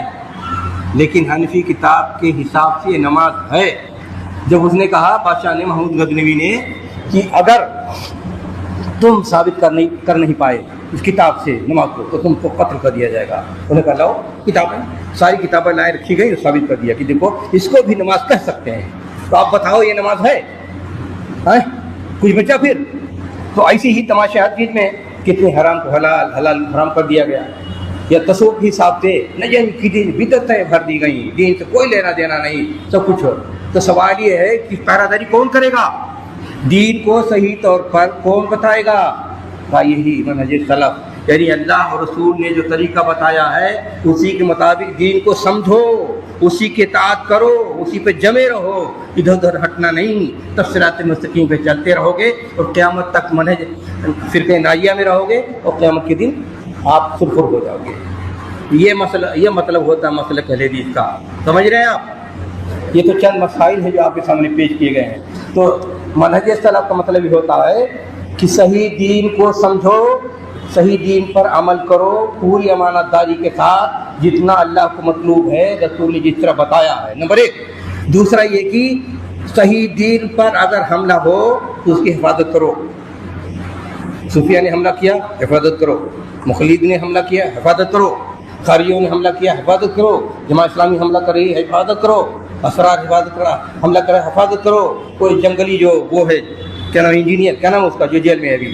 لیکن حنفی کتاب کے حساب سے یہ نماز ہے۔ جب اس نے کہا بادشاہ نے، محمود غزنوی نے، کہ اگر تم ثابت کر نہیں پائے اس کتاب سے نماز کو تو تم کو قتل کر دیا جائے گا۔ انہوں نے کہا لاؤ کتابیں، ساری کتابیں لائے رکھی گئی اور ثابت کر دیا کہ دیکھو اس کو بھی نماز کہہ سکتے ہیں، تو آپ بتاؤ یہ نماز ہے؟ کچھ بچا پھر؟ تو ایسی ہی تماشے ہر چیز میں، کتنے حرام کو حلال، حلال حرام کر دیا گیا، یا تصوف کے حساب سے نہ جن کی بدعتیں بھر دی گئیں، دین سے کوئی لینا دینا نہیں، سب کچھ ہو۔ تو سوال یہ ہے کہ پہرہ داری کون کرے گا؟ دین کو صحیح طور پر کون بتائے گا؟ یہی منہج سلف، یعنی اللہ اور رسول نے جو طریقہ بتایا ہے اسی کے مطابق دین کو سمجھو، اسی کے اطاعت کرو، اسی پہ جمے رہو، ادھر ادھر ہٹنا نہیں، تب صراط مستقیم پہ چلتے رہو گے اور قیامت تک منہج فرقہ ناجیہ میں رہو گے، اور قیامت کے دن آپ سرخر ہو جاؤ گے۔ یہ مطلب ہوتا ہے مسلک اہل حدیث کا، سمجھ رہے ہیں آپ؟ یہ تو چند مسائل ہیں جو آپ کے سامنے پیش کیے گئے ہیں۔ تو منہج سلف کا مطلب یہ ہوتا ہے کہ صحیح دین کو سمجھو، صحیح دین پر عمل کرو، پوری امانت داری کے ساتھ، جتنا اللہ کو مطلوب ہے رسول نے جس طرح بتایا ہے، نمبر ایک۔ دوسرا یہ کہ صحیح دین پر اگر حملہ ہو تو اس کی حفاظت کرو۔ صوفیہ نے حملہ کیا، حفاظت کرو، مخلد نے حملہ کیا، حفاظت کرو، خارجیوں نے حملہ کیا، حفاظت کرو، جماعت اسلامی حملہ کر رہی ہے، حفاظت کرو، اسرار حفاظت کرا، حملہ کرا، حفاظت کرو، کوئی جنگلی جو وہ ہے کیا نام انجینئر، کیا نام اس کا جو جیل میں ہے ابھی،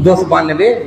292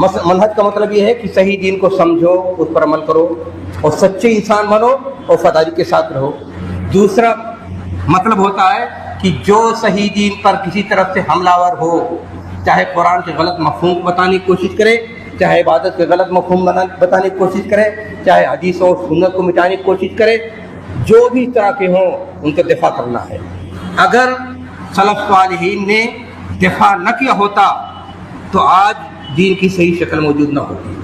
منہج کا مطلب یہ ہے کہ صحیح دین کو سمجھو، اس پر عمل کرو اور سچے انسان بنو اور وفاداری کے ساتھ رہو۔ دوسرا مطلب ہوتا ہے کہ جو صحیح دین پر کسی طرف سے حملہ آور ہو، چاہے قرآن کے غلط مفہوم بتانے کی کوشش کرے، چاہے عبادت کے غلط مفہوم بتانے کی کوشش کرے، چاہے حدیث اور سنت کو مٹانے کی کوشش کرے، جو بھی اس طرح کے ہوں ان کا دفاع کرنا ہے۔ اگر سلف صالحین نے دفاع نہ کیا ہوتا تو آج دین کی صحیح شکل موجود نہ ہوتی۔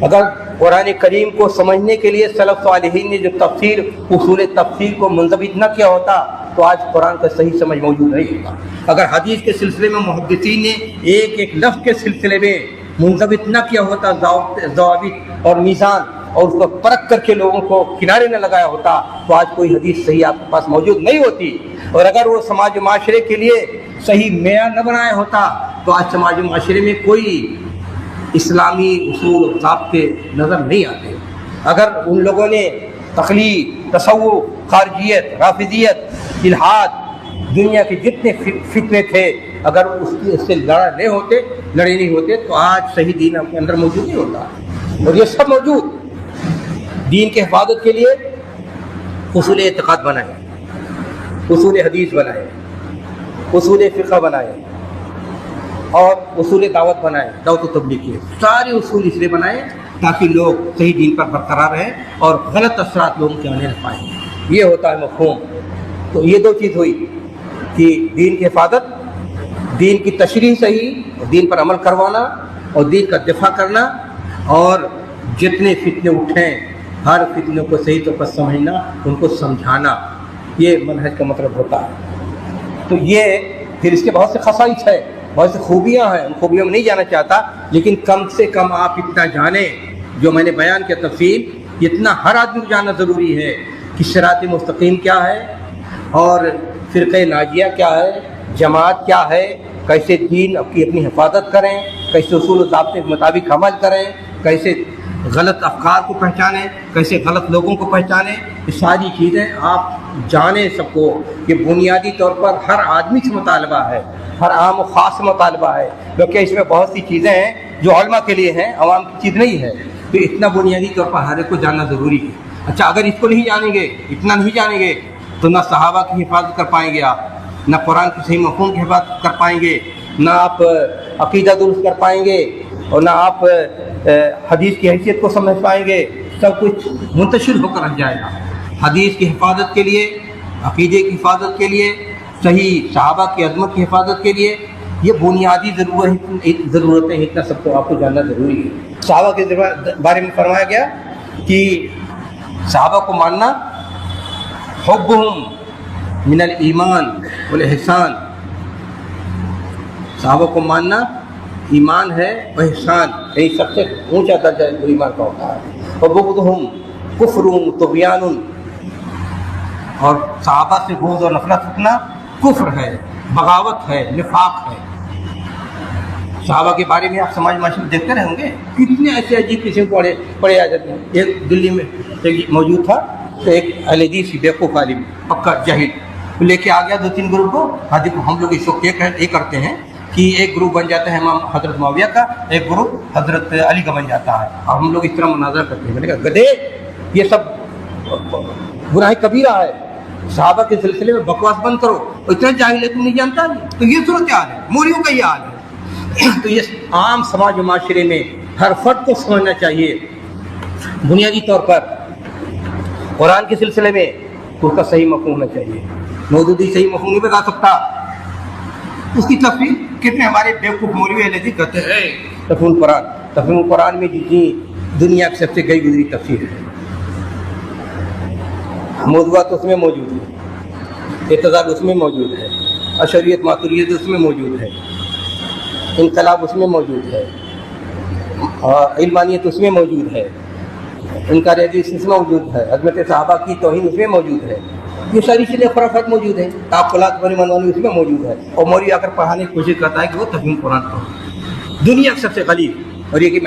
اگر قرآن کریم کو سمجھنے کے لیے سلف صالحین نے جو تفسیر، اصول تفسیر کو منضبط نہ کیا ہوتا تو آج قرآن کا صحیح سمجھ موجود نہیں ہوتا۔ اگر حدیث کے سلسلے میں محدثین نے ایک ایک لفظ کے سلسلے میں منضبط نہ کیا ہوتا ضوابط اور میزان، اور اس کو پرکھ کر کے لوگوں کو کنارے نہ لگایا ہوتا تو آج کوئی حدیث صحیح آپ کے پاس موجود نہیں ہوتی۔ اور اگر وہ سماج و معاشرے کے لیے صحیح معیار نہ بنایا ہوتا تو آج سماج و معاشرے میں کوئی اسلامی اصول و ضابطے نظر نہیں آتے۔ اگر ان لوگوں نے تقلید، تصوف، خارجیت، رافضیت، الحاد، دنیا کے جتنے فتنے تھے، اگر اس سے لڑے نہیں ہوتے تو آج صحیح دین آپ کے اندر موجود نہیں ہوتا۔ اور یہ سب موجود دین کے حفاظت کے لیے اصول اعتقاد بنائے، اصول حدیث بنائے، اصول فقہ بنائے اور اصول دعوت بنائے، دعوت و تبلیغ کے سارے اصول اس لیے بنائے تاکہ لوگ صحیح دین پر برقرار رہیں اور غلط اثرات لوگوں کے آنے نہ پائیں۔ یہ ہوتا ہے مفہوم۔ تو یہ دو چیز ہوئی کہ دین کی حفاظت، دین کی تشریح صحیح، دین پر عمل کروانا اور دین کا دفاع کرنا، اور جتنے فتنے اٹھیں ہر فتنے کو صحیح طور پر سمجھنا، ان کو سمجھانا، یہ منہج کا مطلب ہوتا ہے۔ تو یہ پھر اس کے بہت سے خصائص ہے، بہت سی خوبیاں ہیں، ان خوبیوں میں نہیں جانا چاہتا، لیکن کم سے کم آپ اتنا جانیں جو میں نے بیان کیا تفصیل، اتنا ہر آدمی کو جاننا ضروری ہے کہ صراط مستقیم کیا ہے اور فرقہ ناجیہ کیا ہے، جماعت کیا ہے، کیسے دین کی اپنی حفاظت کریں، کیسے اصول و ضابطے کے مطابق عمل کریں، کیسے غلط افکار کو پہچانیں، کیسے غلط لوگوں کو پہچانیں۔ یہ ساری چیزیں آپ جانیں سب کو۔ یہ بنیادی طور پر ہر آدمی سے مطالبہ ہے، ہر عام و خاص سے مطالبہ ہے، کیونکہ اس میں بہت سی چیزیں ہیں جو علماء کے لیے ہیں، عوام کی چیز نہیں ہے۔ تو اتنا بنیادی طور پر ہر ایک کو جاننا ضروری ہے۔ اچھا، اگر اس کو نہیں جانیں گے، اتنا نہیں جانیں گے تو نہ صحابہ کی حفاظت کر پائیں گے آپ، نہ قرآن کے صحیح مفہوم کی حفاظت کر پائیں گے، نہ آپ عقیدہ درست کر پائیں گے، اور نہ آپ حدیث کی حیثیت کو سمجھ پائیں گے۔ سب کچھ منتشر ہو کر رہ جائے گا۔ حدیث کی حفاظت کے لیے، عقیدے کی حفاظت کے لیے، صحیح صحابہ کی عظمت کی حفاظت کے لیے یہ بنیادی ضرورتیں، اتنا سب کو آپ کو جاننا ضروری ہے۔ صحابہ کے بارے میں فرمایا گیا کہ صحابہ کو ماننا حبہم من الایمان والاحسان، صحابہ کو ماننا ایمان ہے و احسان، یعنی سب سے اونچا درجہ جو ایمان کا ہوتا ہے۔ وبغضہم کفر طغیان، اور صحابہ سے بغض اور نفرت رکھنا کفر ہے، بغاوت ہے، نفاق ہے۔ صحابہ کے بارے میں آپ سماج معاشرے میں دیکھتے رہیں گے کتنے ایسے عجیب قسم پڑے آ جاتے ہیں۔ ایک دلی میں ایک موجود تھا، تو ایک اہل حدیث بیوقوف عالم پکا جاہل لے کے آ گیا 2-3 گروپ کو۔ ہم لوگ اس وقت یہ کرتے ہیں کہ ایک گروپ بن جاتا ہے امام حضرت معاویہ کا، ایک گروپ حضرت علی کا بن جاتا ہے، اور ہم لوگ اس طرح مناظرہ کرتے ہیں۔ میں نے کہا گدھے، یہ سب گناہ کبیرہ ہے، صحابہ کے سلسلے میں بکواس بند کرو، اتنا جاہل ہے تم نہیں جانتا۔ تو یہ صورت حال ہے، موریوں کا یہ حال ہے۔ تو یہ عام سماج و معاشرے میں ہر فرد کو سمجھنا چاہیے بنیادی طور پر قرآن کے سلسلے میں تو اس کا صحیح مفہوم ہونا چاہیے۔ مودودی صحیح مفہوم نہیں بتا سکتا، اس کی تفسیر کتنے ہمارے بیوقوف مولوی اہل کہتے ہیں تفہیم القرآن میں جتنی دنیا کی سب سے گئی گزری تفسیر ہے، موضوعات اس میں موجود ہے، اعتزال اس میں موجود ہے، اشریت ماتریت اس میں موجود ہے، انقلاب اس میں موجود ہے، علمانیت اس میں موجود ہے، انکار حدیث اس میں موجود ہے، عظمت صحابہ کی توہین اس میں موجود ہے، یہ ساری چیزیں خرافات موجود ہیں، تعقلات بڑی منوانی اس میں موجود ہے۔ اور مولوی آ کر پڑھانے کی کوشش کرتا ہے کہ وہ تفہیم قرآن پڑھو، دنیا کا سب سے غلیظ۔ اور یہ کہ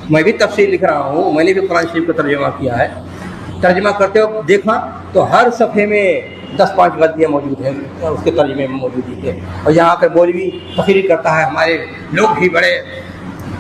میں بھی تفسیر لکھ رہا ہوں، میں نے بھی قرآن شریف کا ترجمہ کیا ہے، ترجمہ کرتے وقت دیکھا تو ہر صفحے میں 10-5 غلطیاں موجود ہیں اس کے ترجمے میں موجود ہیں۔ اور یہاں آ کر مولوی تقریر کرتا ہے ہمارے لوگ بھی بڑے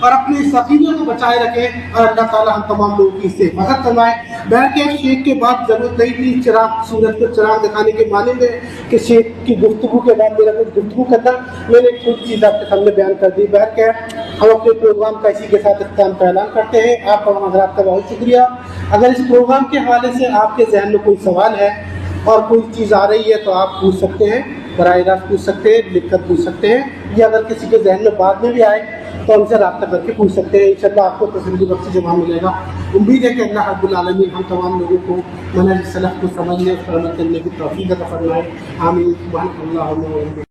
اور اپنے اس عقیدے کو بچائے رکھیں اور اللہ تعالیٰ ہم تمام لوگوں کی اس سے حفاظت فرمائے۔ بہرکیف شیخ کے بعد ضرورت نہیں تھی چراغ سورج کو چراغ دکھانے کے معنی میں کہ شیخ کی گفتگو کے بعد میرا کچھ گفتگو کرنا، میں نے ایک چھوٹی چیز آپ کے سامنے بیان کر دی۔ بہرکیف ہم اپنے پروگرام کا اسی کے ساتھ اختتام کا اعلان کرتے ہیں۔ آپ تمام حضرات کا بہت شکریہ۔ اگر اس پروگرام کے حوالے سے آپ کے ذہن میں کوئی سوال ہے اور کوئی چیز آ رہی ہے تو آپ پوچھ سکتے ہیں، براہ راست پوچھ سکتے ہیں، لکھ کر پوچھ سکتے ہیں، یا اگر کسی کے ذہن میں بعد میں بھی آئے تو ہم سے رابطہ کر کے پوچھ سکتے ہیں۔ انشاءاللہ آپ کو تسلی بخشی جواب ملے گا۔ امید ہے کہ اللہ رب العالمین ہم تمام لوگوں کو منہج سلف کو سمجھنے اور عمل کرنے کی توفیق عطا فرمائے۔ آمین۔ سبحان اللہ۔